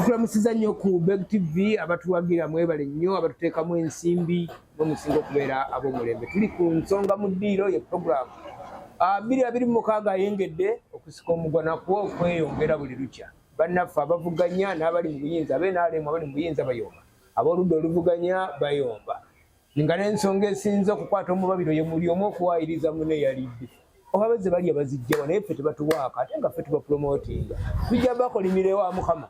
Tukulamusiza nnyo ku Beg TV abatuwagira mwebale nnyo abatuteekamu ensimbi n'omusingo okubeera ab'omulembe. Tuli ku nsonga mu ddiiro ye program 2026 ayengedde okusika omugwa nakwo okweyongera buli lukya. Bannaffe abavuganya n'abali mu buyinza ab'NRM abali mu buyinza bayomba, ab'oludda oluvuganya bayomba. Nga n'ensonga esinza okukwata omubabiro ye muli omu okuwaayiriza munne yalidde. Abazze bali abazijjawa naye ffe tebatuwaaka ate nga ffe tubapromotinga. Tujja bakolimirewo wa Mukama.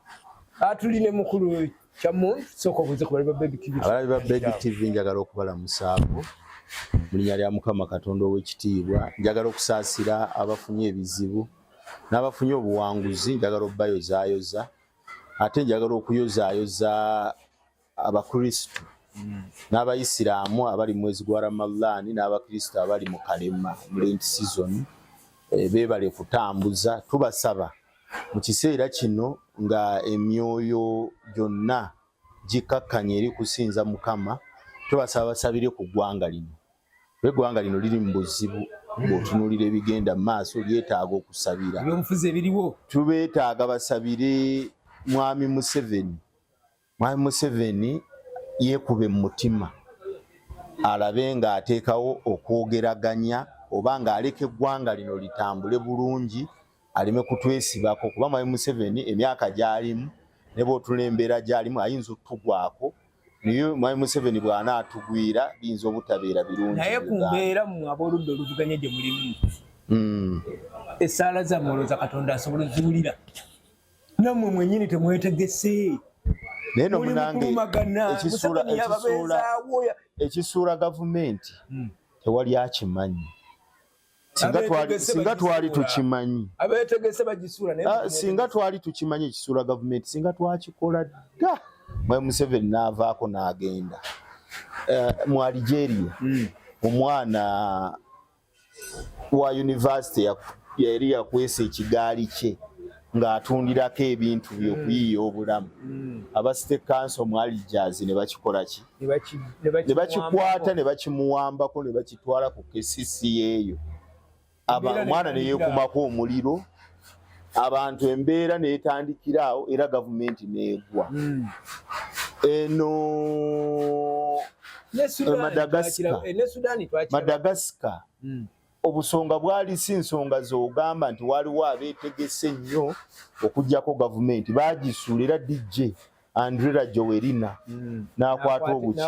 Tuline mukulu kyamu soko kuze kubali ba Beg TV. Abali ba Beg TV njagala okubalamusa abo mu linnya lya Mukama Katonda ow'ekitiibwa. Njagala okusaasira abafunye ebizibu n'abafunye obuwanguzi, njagala obbayozaayoza ate njagala okuyozaayoza abakristo n'abayisiraamu abali mu mwezi gwa Ramadhaani n'abakristo abali mu kalema mu Lent season. Beebale kutambuza, tubasaba mu kiseera kino nga emyoyo gyonna gikakkanye eri kusinza Mukama, tubasaba basabire ku ggwanga lino. Eggwanga lino liri mu buzibu, bw'otunuulira ebigenda mu maaso lyetaaga okusabira. Ebyobufuzi ebiriwo Tubeetaaga basabire Mwami Museveni. Mwami Museveni yeekube mu mutima alabe ng'ateekawo okwogeraganya oba ng'aleka eggwanga lino litambule bulungi, aleme kutwesibako kuba Mwami Museveni emyaka gy'alimu ne bw'otulembera gy'alimu ayinza okutugwako, naye Mwami Museveni bw'anaatugwira biyinza obutabeera birungi. naye ku mbeera mmwe ab'oludda oluvuganya gye mulimu essaala zammwe olowooza Katonda asobola oziwulira? Nammwe mwennyini temwetegese. Naye no munange ekisuula gavumenti tewali akimanyi. Singa twali tukimanyi, abeetegese bagisuula naye singa twali tukimanyi ekisuula gavumenti, singa twakikola dda. Mwami Museveni n'avaako n'agenda mu Algeria. Omwana wa university yali yakwesa ekigaali kye ng'atundirako ebintu by'okuyiiya obulamu. Aba State Council mu Algiers ne bakikola ki? Ne bakikwata ne bakimuwambako ne bakitwala ku KCCA eyo. Omwana ne yeekumako omuliro, abantu embeera n'etandikira awo era gavumenti n'egwa. Eno Madagascar obusonga bwali si nsonga z'ogamba nti waliwo abeetegese nnyo okuggyako gavumenti. Baagisuula era DJ Andrea Jowerina n'akwata obuki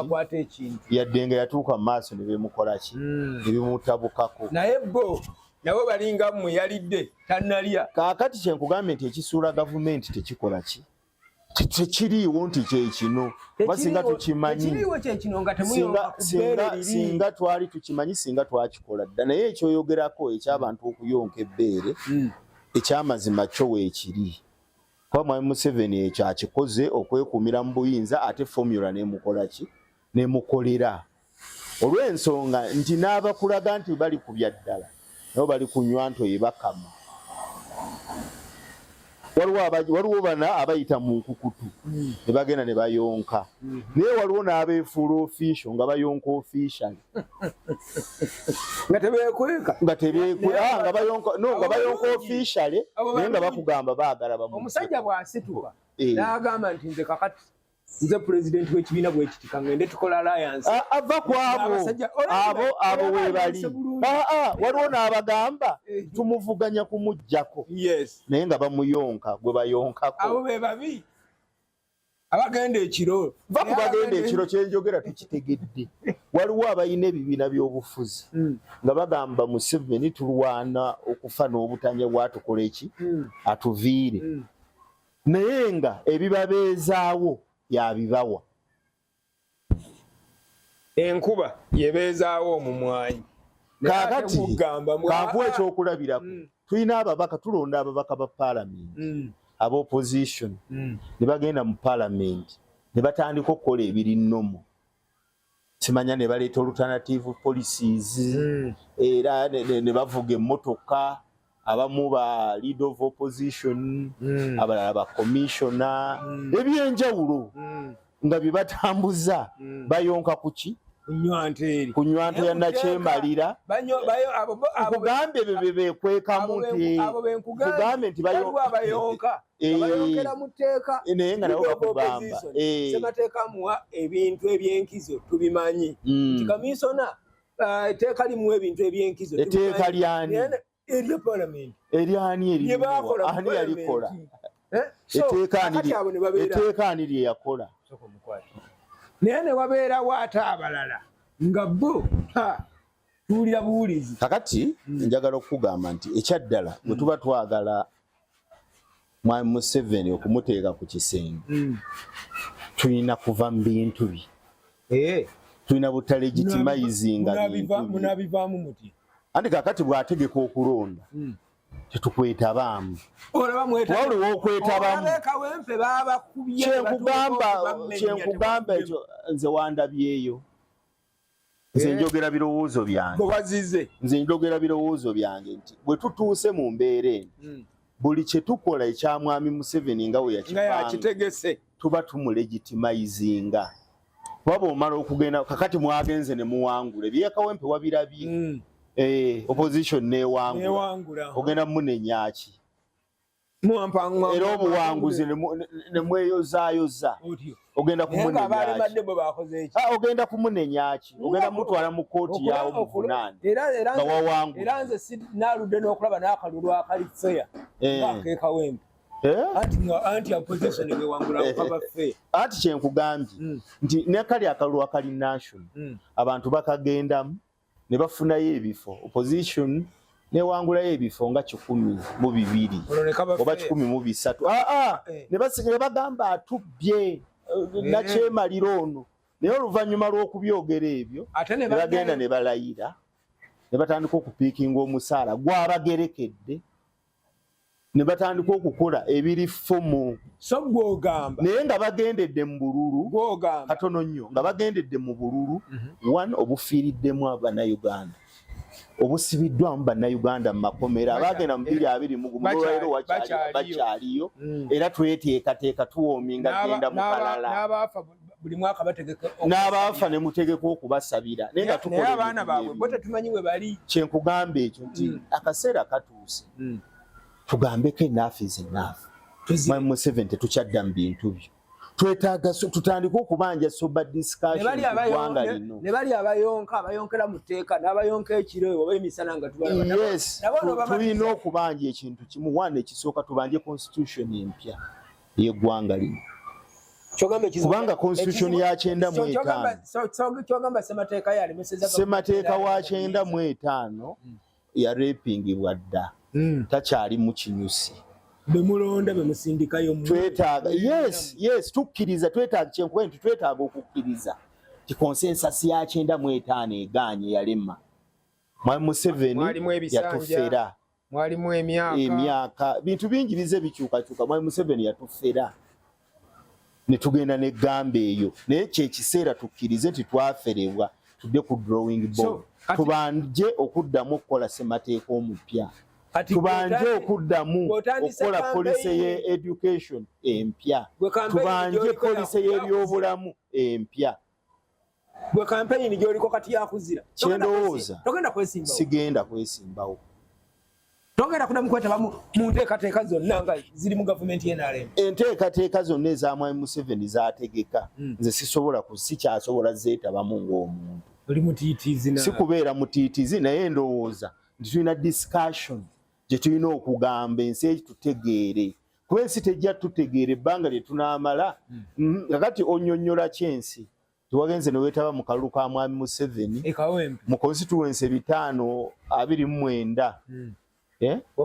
yadde nga yatuuka mu maaso ne beemukola ki? Ne bimutabukako. naye bo nabo balinga mmwe yalidde tannalya. Kaakati kyenkugambye nti ekisuula gavumenti tekikola ki? Tekiriiwo nti kyekino kuba singa tukimanyi, singa twali tukimanyi, singa twakikola dda. Naye ekyoyogerako eky'abantu okuyonka ebbeere ekyamazima kyo weekiri. Kuba Mwami Museveni ekyo akikoze okwekuumira mu buyinza, ate formula n'emukola ki? N'emukolera olw'ensonga nti n'abakulaga nti bali ku bya ddala nabo bali kunywa ntoye bakama. Waliwo bana abayita mu nkukutu ne bagenda ne bayonka, naye waliwo n'abeefuula official nga bayonka official nga tebeekweka nga bayonka official naye nga bakugamba baagala bamu. Omusajja bw'asituka n'agamba nti nze kakati nze pulezidenti w'ekibiina bwekitika ngende tukola alliance. Ava ku abo weebali. Waliwo n'abagamba tumuvuganya kumuggyako naye nga bamuyonka gwe bayonkako. Abo be babi abagenda ekiro. Va ku bagenda ekiro kyenjogera tukitegedde. Waliwo abalina ebibiina by'obufuzi nga bagamba Museveni tulwana okufa n'obutanya bwatukola eki atuviire, naye nga ebibabeezaawo yabibawa. Enkuba yebeezaawo omumwanyi. Kaakati kankuwa ekyokulabirako, tulina ababaka, tulonda ababaka ba paalamenti aba opposition ne bagenda mu paalamenti ne batandika okukola ebiri nnomo. Simanya ne baleeta alternative policies era ne bavuga emmotoka, abamu ba leader of opposition, abalala ba commissioner, ebyenjawulo nga bibatambuza bayonka kuki? kunywanto ya nakyemalira kugambe bebekwekamu nti kugambe nti bayonka bayonkera mu tteeka naye nga nabo bakugamba ssemateeka amuwa ebintu ebyenkizo tubimanyi nti kamisona etteeka limuwa ebintu ebyenkizo etteeka lyani erya palamenti eryani ani yalikola etteeka ani lye yakola naye ne wabeerawo ate abalala nga bo tuwulira buwulizi kakati njagala okukugamba nti ekyaddala bwe tuba twagala Mwami Museveni okumuteeka ku kisenge tulina kuva mu bintu bye tulina butalegitimayizinga munabivaamu muti andi kakati bw'ategeka okulonda tetukwetabaamu waliwo okwetabamu kyenkugamba ekyo nze wandabyeyo nze njogera birowoozo byange nze njogera birowoozo byange nti bwe tutuuse mu mbeera eno buli kye tukola ekya Mwami Museveni nga we yakitegese tuba tumulegitimayizinga waba omala okugenda kakati mwagenze ne muwangula ebyekawempe wabirabye opposition newangula ogenda munenyaki era obuwanguzi ne mweyozaayoza ogenda kumunenyaki ogenda mutwala mu kooti yawo muvunaani nga wawangula era nze naaludde n'okulaba n'akalulu akali feya akekawempe anti opposition bewangula okaba feya anti kyenkugambye nti nekali akalulu akali national abantu bakagendamu ne bafunayo ebifo opposition newangulayo ebifo nga 1,200 oba 1,300 ne bagamba atubbye nakyemalira ono naye oluvannyuma lw'okubyogera ebyo ne bagenda ne balayira ne batandika okupiikinga omusaala gwabagerekedde ne batandika okukola ebiri fomu so gwogamba naye nga bagendedde mu bululu katono nnyo nga bagendedde mu bululu one obufiiriddemu abannayuganda obusibiddwamu bannayuganda mu makomera abagenda mu 2021 bakyaliyo era tweteekateeka tuwoominga genda mu kalala buli mwaka bategeka n'abaafa ne mutegeka okubasabira naye nga tukola abaana baabwe bo tetumanyi we bali kyenkugamba ekyo nti akaseera katuuse tugambeko enough is enough. Mwami Museveni tetukyadda mu bintu byo twetaaga tutandika okubanja sober discussion kubanga lino ne bali abayonkera mu tteeka n'abayonka ekiro oba emisana nga tubalaba yes tulina okubanja ekintu kimu wane ekisooka tubanje constitution empya y'eggwanga lino kubanga constitution ya 95 kyogamba semateeka yalemeseza semateeka wa 95 ya rapingibwa dda takyali mu kinyusi bemulonda bemusindikayo twetaaga yes tukkiriza twetaaga kyenkwentu twetaaga okukkiriza ti consensus ya 95 eganye yalema Mwami Museveni yatufera mwalimu emyaka bintu bingi bize bikyukakyuka Mwami Museveni yatufera ne tugenda ne gamba eyo naye kyekiseera tukkirize nti twaferebwa tudde ku drawing board tubanje okuddamu okukola semateeka omupya tubanje okuddamu okukola policy ye education empya tubanje policy y'ebyobulamu empya gwe campaign gy'oliko kati yakuzira kyendowooza sigenda kwesimbawo togenda kudamu kwetaba mu nteekateeka zonna nga ziri mu gavumenti y'NRM enteekateeka zonna eza Mwami Museveni zaategeka nze sikyasobola zeetabamu ng'omuntu oli mutiitiizi sikubeera mutiitiizi naye ndowooza nti tulina discussion gye tulina okugamba ensi eki tutegeere kuba ensi tejja tutegeere ebbanga lye tunaamala kakati onnyonnyola kyensi tiwagenze ne weetaba mu kalulu ka Mwami Museveni mu constituency 529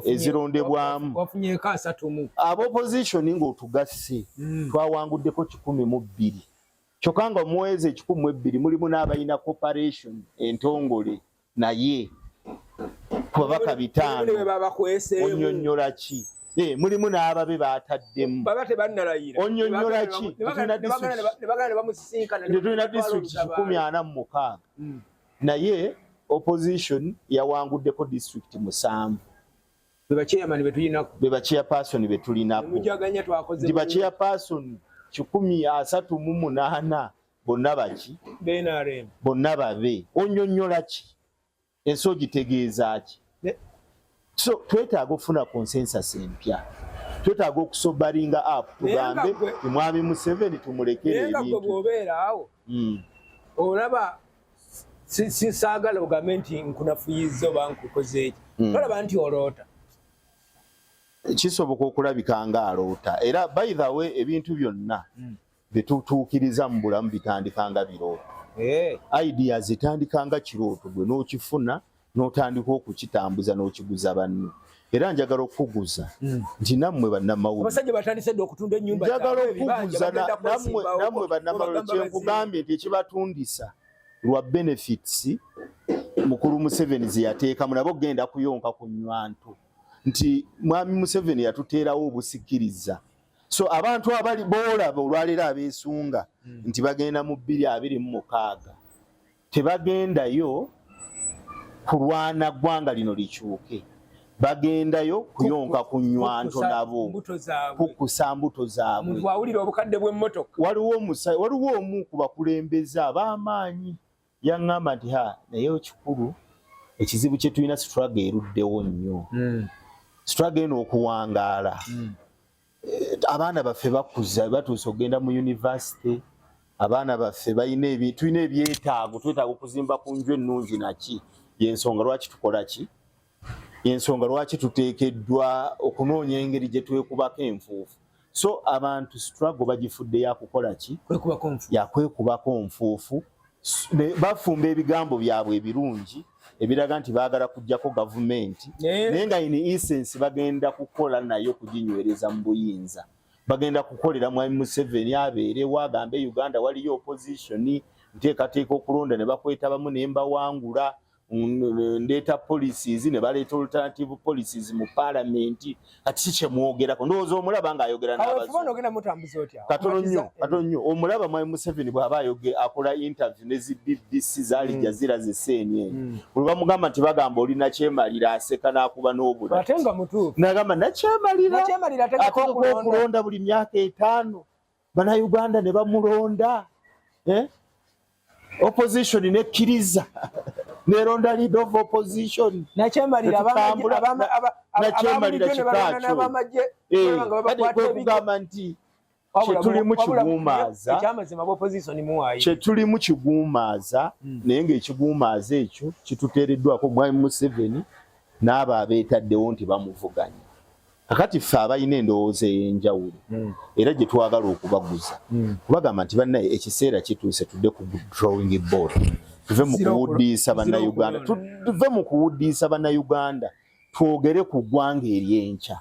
ezirondebwamu wafunyeeko 3 ab'opposition ng'otugasse twawanguddeko 12 kyokka nga muwezi 12 mulimu n'abalina cooperation entongole naye ku babaka 5 onnyonnyola ki mulimu n'ababe baataddemu onnyonnyola ki tulina district 146 naye opposition yawanguddeko district 7 be bachairperson betulinako ndi bachairperson 138 bonna baki BNRM bonna babe onyonyola ki enso gitegeeza ki so twetaaga okufuna consensus empya twetaaga okusobalinga up tugambe mwami Museveni tumulekere ebintu bw'obeera awo olaba sisaagala ogambe nti nkunafuyiza oba nkukoze eki olaba nti oloota kisoboka okulabika nga aloota era by the way ebintu byonna byetutuukiriza mu bulamu bitandika nga birooto idea zitandika nga kirooto gwe n'okifuna n'otandika okukitambuza n'okiguza banno era njagala okukuguza nti nammwe bannamawulire abasajja batandise dde okutunda ennyumba njagala okukuguza nammwe bannamawulire kyenkugambye nti ekibatundisa lwa benefits mukulu Museveni ze yateekamu nabo genda kuyonka ku nnywanto nti mwami Museveni yatuteerawo obusikiriza so abantu abali boolaba olwaleero abeesunga nti bagenda mu 2026 tebagendayo kulwana ggwanga lino likyuke bagendayo kuyonka ku nnywanto nabo kukusa mbuto zaabwe wawulira obukadde bw'emmotoka waliwo omu ku bakulembeze ab'amaanyi yaŋŋamba nti naye ekikulu ekizibu kye tulina struggle eruddewo nnyo struggle eno okuwangaala abaana baffe bakuza batuuse okugenda mu university abaana baffe tulina ebyetaago twetaaga okuzimba ku nju ennungi naki yensonga lwaki tukola ki yensonga lwaki tuteekeddwa okunoonya engeri gye twekubako enfuufu so abantu struggle bagifudde yakukola ki yakwekubako nfuufu bafumba ebigambo byabwe ebirungi ebiraga nti baagala kujjako gavumenti naye nga in essence bagenda kukola nayo kuginywereza mu buyinza bagenda kukolera mwami Museveni abeerewo agambe Uganda waliyo opposition nteekateeka okulonda ne bakwetabamu ne mbawangula ndeeta policies ne baleeta alternative policies mu parliament ati kyemwogerako ndowooza omulaba ng'ayogera katono nnyo omulaba mwami Museveni bw'aba akola interview ne zi BBC zaali jazira zeseenye bwe bamugamba nti bagamba olina kyemalira aseka n'akuba n'obula n'agamba nakyemalira ate okulonda buli myaka 5 bannayuganda ne bamulonda opposition nekkiriza neronda lead of opposition nakyemalira kugamba nti kyetulimu kiguumaaza naye ngaekiguumaaza ekyo kituteereddwako mwami Museveni n'abo abeetaddewo nti bamuvuganya kakati ffe abalina endowooza ey'enjawulo era gye twagala okubaguza kubagamba nti bannaye ekiseera kituuse tudde ku drawing board tuve mu kuwuddiisa bannayuganda twogere ku ggwanga ery'enkya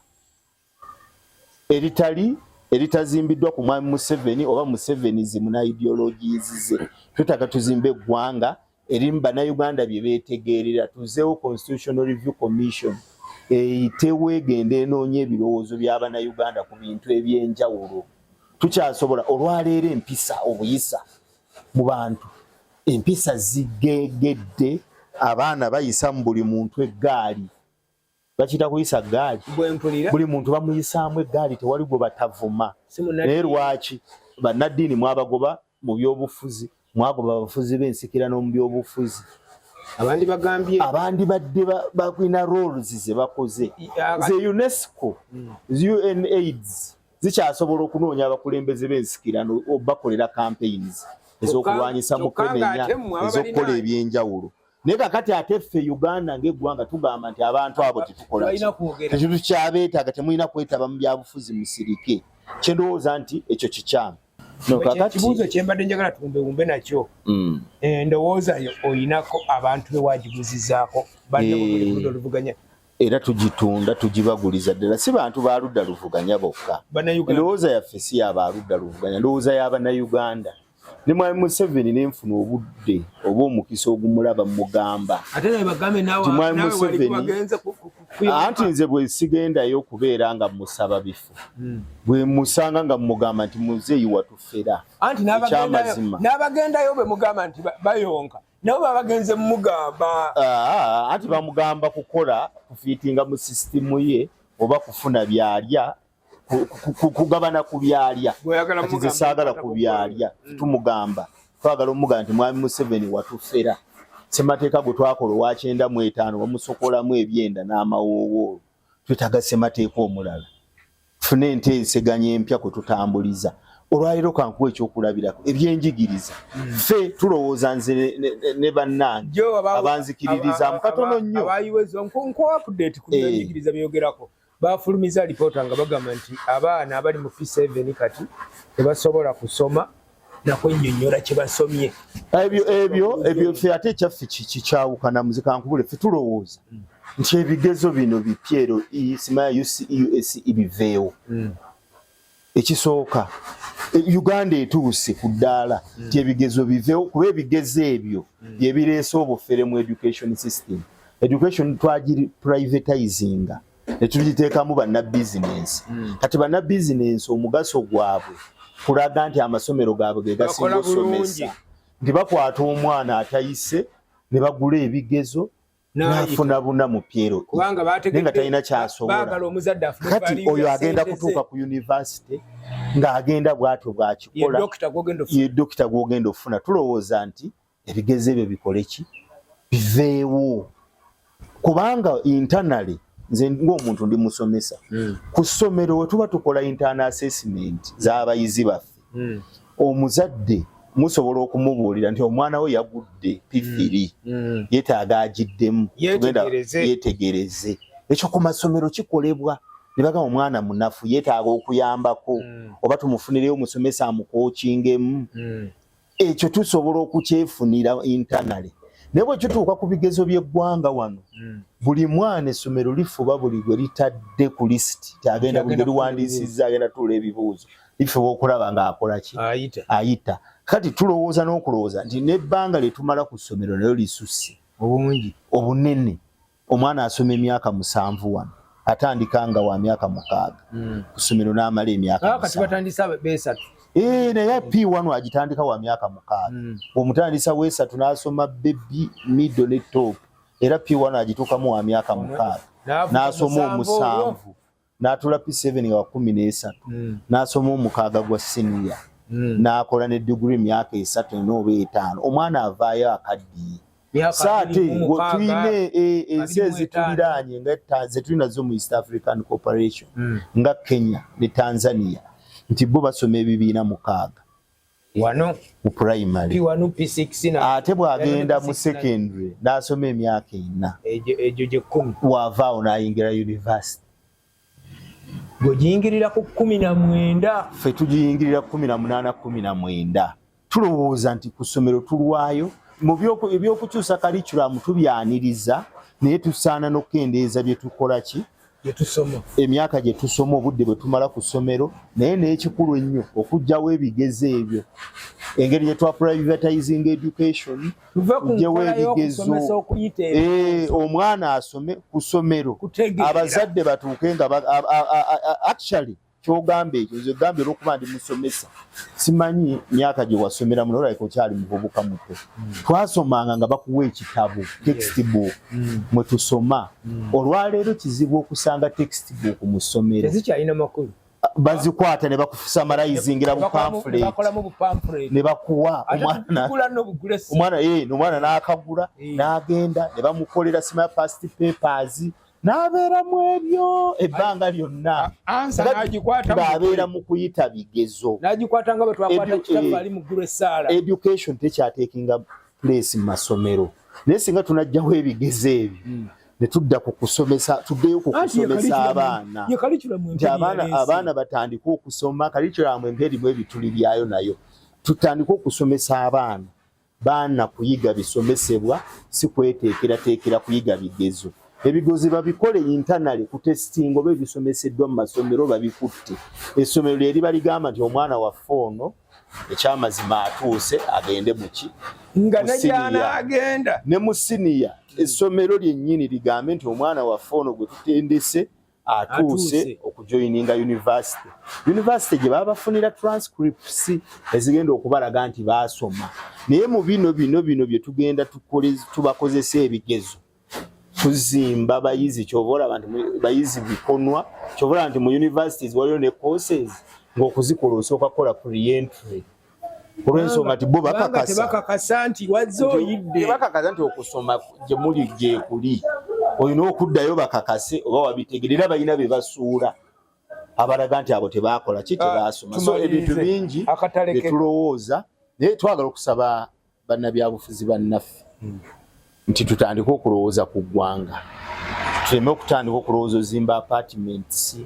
eritazimbiddwa ku mwami Museveni oba Musevenizimu na ideologies ze twetaaga tuzimbe eggwanga erimu bannayuganda bye beetegeerera tuzeewo constitutional review commission eyitewo egenda enoonya ebirowoozo by'abannayuganda ku bintu eby'enjawulo tukyasobola olwaleero empisa obuyisa mu bantu empisa zigegedde abaana bayisa mu buli muntu eggaali bakiyita kuyisa gaali buli muntu bamuyisaamu eggaali tewali gwe batavuma naye lwaki bannaddiini mwabagoba mu byobufuzi mwagoba abafuzi b'ensikirano mu byobufuzi abandi badde bakwina roles ze bakoze ze UNESCO UNAIDS zikyasobola okunoonya abakulembeze b'ensikirano obakolera campaigns ez'okulwanyisa mukenenya ez'okukola ebyenjawulo naye kakati ate ffe Uganda ng'eggwanga tugamba nti abantu abo tetukola ekintu kyabeetaaga temulina kwetaba mu byabufuzi musirike kyendowooza nti ekyo kikyamu kibuuzo kyembadde njagala tuwumbewumbe nakyo endowooza yo oyinako abantu bewagiguzizaako banne oluvuganya era tugitunda tugibaguliza ddala si bantu ba ludda luvuganya bokka endowooza yaffe si yabaludda luvuganya ndowooza y'abannayuganda ne mwami Museveni nenfuna obudde oba omukisa ogumulaba mugamba mwami Museveni anti nze bwe sigendayo okubeera nga musaba bifu bwe musanga nga mugamba nti muzeeyi watufera ekyamazima n'abagendayo bwe mugamba nti bayonka nabo babagenze mugamba anti bamugamba kukola kufiitinga mu sisitimu ye oba kufuna byalya kugabana ku byalya kati ze saagala ku byalya tumugamba twagala omuga nti mwami Museveni watufera semateeka gwe twakola owa 95 bamusokolamu ebyenda n'amawoowo twetaaga semateeka omulala tufune enteeseganya empya kwe tutambuliza olwaliro kankuwa ekyokulabirako ebyenjigiriza ffe tulowooza nze ne bannange abanzikiririza mukatono nnyo abayiwezo nko update ku byenjigiriza byogerako bafulumiza alipoota nga bagamba nti abaana abali mu P7 kati tebasobola kusoma nakwennyonnyola kye basomye ebyo ffe ate ekyaffe kikyawukana muzika nkubule ffe tulowooza nti ebigezo bino bipyero simaya UC ibiveewo ekisooka Uganda etuuse ku ddaala nti ebigezo biveewo kuba ebigezo ebyo bye bireese obufere mu education system education twagiri privatizinga ne tugiteekamu bannabizinensi kati bannabizinensi omugaso gwabwe kulaga nti amasomero gaabwe ge gasinga osomesa nti bakwata omwana atayise ne bagula ebigezo n'afuna buna mu pyero nga talina kyasobola kati oyo agenda kutuuka ku university ng'agenda bw'atyo bw'akikola ye dokita gw'ogenda ofuna tulowooza nti ebigezo ebyo bikole ki biveewo kubanga internally nze ng'omuntu ndi musomesa ku ssomero we tuba tukola internal assessment z'abayizi baffe omuzadde musobola okumubuulira nti omwana we yagudde P3 yeetaaga agiddemu yeetegereze ekyo ku masomero kikolebwa ne bagamba omwana munafu yeetaaga okuyambako oba tumufunireyo omusomesa amukookingemu ekyo tusobola okukyefunira internally naye bwe kituuka ku bigezo by'eggwanga wano buli mwana essomero lifuba buli gwe litadde ku lisiti tyagenda buli liwandiisizza agenda tuula ebibuuzo lifuba okulaba ng'akola ki ayita kati tulowooza n'okulowooza nti n'ebbanga lye tumala ku ssomero nayo lisusse obunene omwana asoma emyaka 7 wano atandika nga wa myaka 6 ku ssomero n'amala emyaka 7 naye P1 agitandika wa myaka 6 omutandisa w'esatu n'asoma baby middle ne top era P1 agituukamu wa myaka 6 n'asoma 7 n'atula P7 wa 13 n'asoma 6 gwa senior n'akola ne degree myaka 3 n'oba 5 omwana avaayo akaddiye saate tuyine ensi ezituliraanye ngazetulinazo mu East African Cooperation nga Kenya ne Tanzania nti bo basoma ebibiina 6 wano mu primary P1 P6 ate bw'agenda mu secondary n'asoma emyaka 4 egyo gye 10 wavaawo n'ayingira university gojingirira ku 19 ffe tugiyingirira 18 19 tulowooza nti ku ssomero tulwayo mu ebyokukyusa curriculum tubyaniriza naye tusaana n'okukendeeza bye tukola ki emyaka gye tusoma obudde bwe tumala ku ssomero naye n'ekikulu ennyo okugyawo ebigezo ebyo engeri gye twa privatizing education tugyewo ebigezo omwana asome ku ssomero abazadde batuuke nga actually kyogambe ekyo nze gambye olw'okuba ndi musomesa simanyi myaka gye wasomera muno olabika okyali muvubuka muto twasomanga nga bakuwa ekitabo textbook mwe tusoma olwaleero kizibu okusanga textbook mu ssomero tezikyalina makulu bazikwata ne bakusamarayizingira bu pamphlet ne bakuwa omwana n'akagula n'agenda ne bamukolera sima past papers n'abeera mu ebyo ebbanga lyonna baabeera mu kuyita bigezo education tekyateekinga place mu masomero naye singa tunajjaho ebigezo ebyo ne tudda ku kusomesa tuddeyo ku kusomesa abaana nti abaana batandika okusoma curriculum emperimu ebituli byayo nayo tutandika okusomesa baana kuyiga bisomesebwa si kweteekerateekera kuyiga bigezo ebigozi babikole internally ku testing oba ebisomeseddwa mu masomero babikutte essomero lyeri baligamba nti omwana waffe ono ekyamazima atuuse agende muki nga nejana agenda ne mu senior essomero lyennyini ligambe nti omwana waffe ono gwe tutendese atuuse okujoininga university gye babafunira transcripts ezigenda okubalaga nti baasoma naye mu bino bye tugenda tubakozesa ebigezo tuzimba bayizi kyobola abantu bayizi bikonwa kyobola nti mu universities waliyo ne courses ng'okuzikola osooka kola pre-entry olw'ensonga nti bo bakakasa tebakakasa nti wazze oyidde tebakakasa nti okusoma gye muli gye kuli olina okuddayo bakakase oba wabitegerera balina be basuula abalaga nti abo tebaakola ki tebaasoma so ebintu bingi bye tulowooza naye twagala okusaba bannabyabufuzi bannaffe nti tutandike okulowooza ku ggwanga tuleme okutandika okulowooza ozimba apartments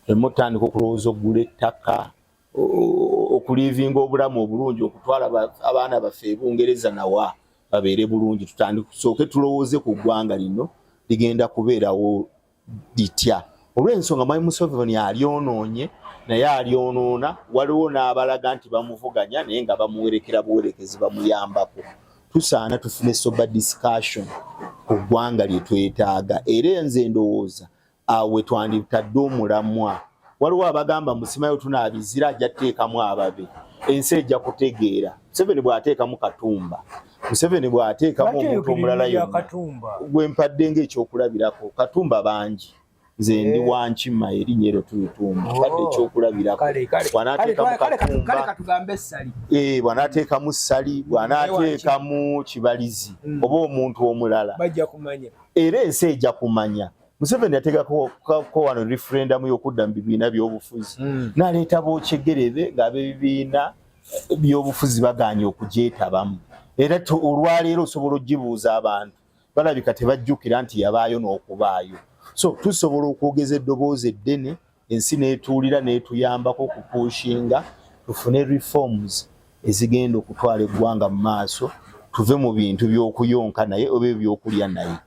tuleme okutandika okulowooza okugula ettaka okulivinga obulamu obulungi okutwala abaana baffe ebungereza nawa babeere bulungi tutandike tulowooze ku ggwanga lino ligenda kubeerawo litya olw'ensonga Mwami Museveni alyonoonye naye alyonoona waliwo n'abalaga nti bamuvuganya naye nga bamuwerekera buwerekezi bamuyambako tusaana tufune sober discussion ku ggwanga lye twetaaga era nze ndowooza awe twanditadde omulamwa waliwo abagamba musimayo tunaabizira ajja tuteekamu ababe ensi ejja kutegeera Museveni bw'ateekamu Katumba Museveni bw'ateekamu omuntu omulala yonna gwe mpadde ng'ekyokulabirako Katumba bangi nze ndi Wankima erinnya eryo tulitumba kadde ekyokulabirako bw'anaateekamu Katumba bw'anaateekamu Ssali bw'anaateekamu Kibalizi oba omuntu omulala era ensi ejja kumanya Museveni yateekako wano referendum y'okudda mu bibiina by'obufuzi n'aleeta b'okyegerere ng'ab'ebibiina by'obufuzi bagaanye okugyetabamu era olwaleero osobola ogibuuza abantu balabika tebajjukira nti yabaayo n'okubaayo so tusobola okwogeza eddoboozi eddene ensi n'etuulira n'etuyambako okupushinga tufune reforms ezigenda okutwala eggwanga mu maaso tuve mu bintu by'okuyonka naye oba ebyokulya naye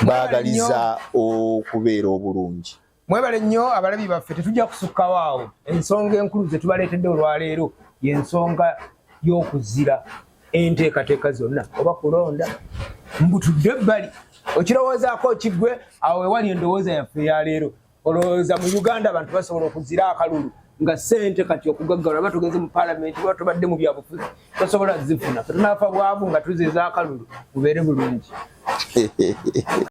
baagaliza okubeera obulungi. Mwebale nnyo abalabi baffe tetujja kusukkawo awo ensonga enkulu ze tubaleetedde olwaleero y'ensonga y'okuzira enteekateeka zonna oba kulonda mbutudde ebbali okirowoozaako kiggwe awo ewali endowooza yaffe eyaleero olowooza mu Uganda abantu basobola okuzira akalulu nga ssente kati okugaggala oba tugeze mu paalamenti oba tubadde mu byabufuzi tosobola zifuna tunaafa bwavu nga tuziza akalulu bubeere bulungi